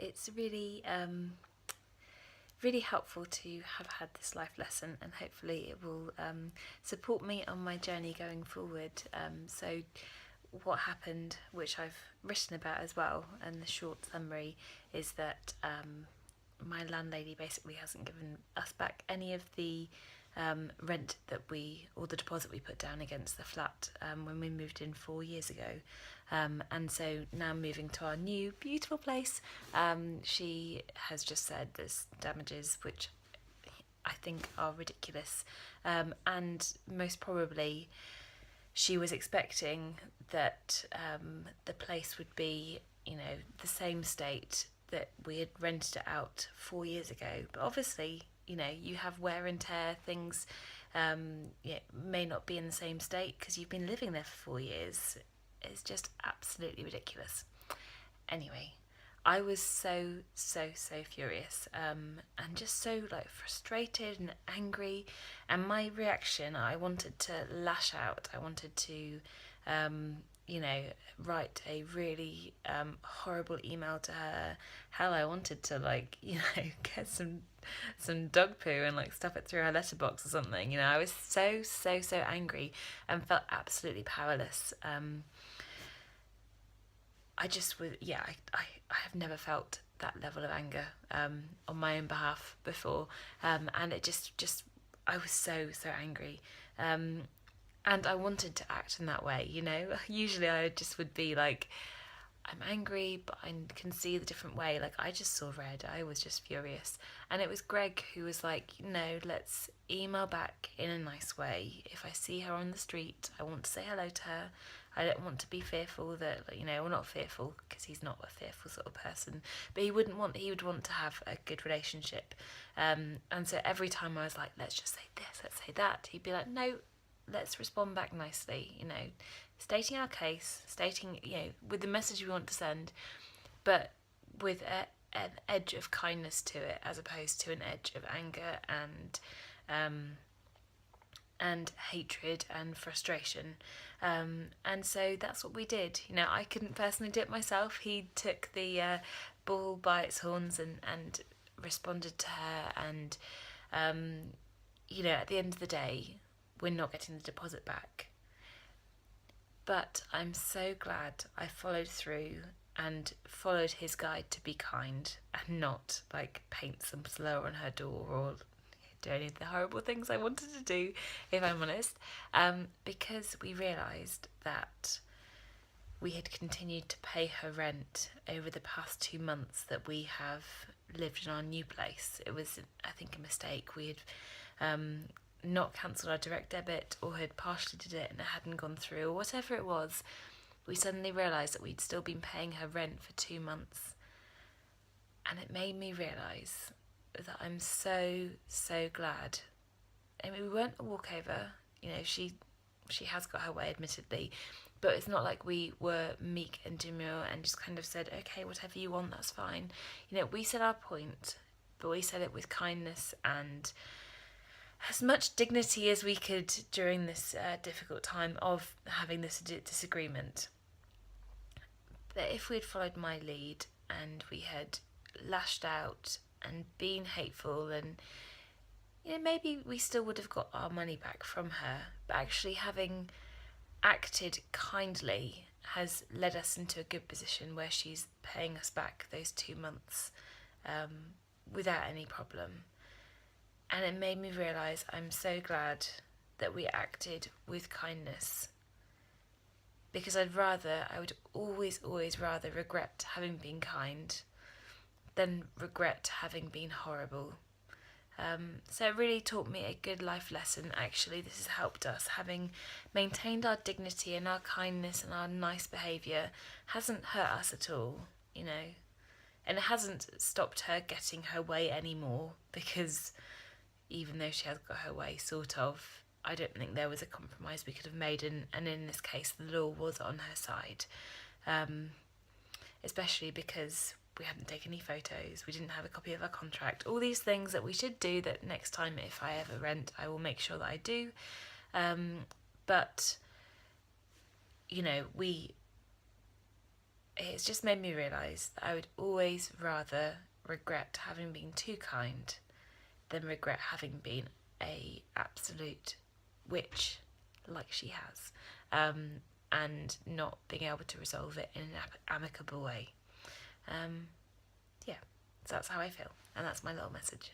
it's really helpful to have had this life lesson, and hopefully it will support me on my journey going forward. So what happened, which I've written about as well, and the short summary is that my landlady basically hasn't given us back any of the rent or the deposit we put down against the flat when we moved in 4 years ago. And so now moving to our new beautiful place, she has just said there's damages which I think are ridiculous, and most probably she was expecting that the place would be, the same state that we had rented it out 4 years ago. But obviously, you have wear and tear, things may not be in the same state because you've been living there for 4 years. It's just absolutely ridiculous. Anyway, I was so furious, and just so frustrated and angry. And my reaction, I wanted to lash out. I wanted to, write a really horrible email to her. Hell, I wanted to get some dog poo and stuff it through her letterbox or something. I was so angry and felt absolutely powerless. I just was, I have never felt that level of anger on my own behalf before, and it just I was so angry, and I wanted to act in that way. Usually I just would be like, I'm angry, but I can see the different way. I just saw red. I was just furious, and it was Greg who was like, no, let's email back in a nice way. If I see her on the street, I want to say hello to her. I don't want to be fearful that, well, not fearful because he's not a fearful sort of person, but he would want to have a good relationship. And so every time I was like, let's just say this, let's say that, he'd be like, no, let's respond back nicely, stating our case, stating, with the message we want to send, but with an edge of kindness to it, as opposed to an edge of anger and hatred and frustration. And so that's what we did. I couldn't personally do it myself. He took the bull by its horns and responded to her. And, at the end of the day, we're not getting the deposit back. But I'm so glad I followed through and followed his guide to be kind and not paint some slur on her door or do any of the horrible things I wanted to do, if I'm honest, because we realised that we had continued to pay her rent over the past 2 months that we have lived in our new place. It was, I think, a mistake. We had not cancelled our direct debit, or had partially did it and it hadn't gone through, or whatever it was. We suddenly realised that we'd still been paying her rent for 2 months, and it made me realise that I'm so glad. I mean, we weren't a walkover. She has got her way, admittedly, but it's not like we were meek and demure and just kind of said, okay, whatever you want, that's fine. We said our point, but we said it with kindness and as much dignity as we could during this difficult time of having this disagreement. But if we had followed my lead and we had lashed out and been hateful, and maybe we still would have got our money back from her, but actually having acted kindly has led us into a good position where she's paying us back those 2 months without any problem. And it made me realise I'm so glad that we acted with kindness, because I would always rather regret having been kind than regret having been horrible. So it really taught me a good life lesson. Actually, this has helped us. Having maintained our dignity and our kindness and our nice behaviour hasn't hurt us at all, and it hasn't stopped her getting her way anymore, because even though she has got her way, sort of, I don't think there was a compromise we could have made, and in this case the law was on her side, especially because we hadn't taken any photos, we didn't have a copy of our contract, all these things that we should do, that next time if I ever rent I will make sure that I do, but it's just made me realise that I would always rather regret having been too kind than regret having been a absolute witch like she has, and not being able to resolve it in an amicable way. Yeah, so that's how I feel, and that's my little message.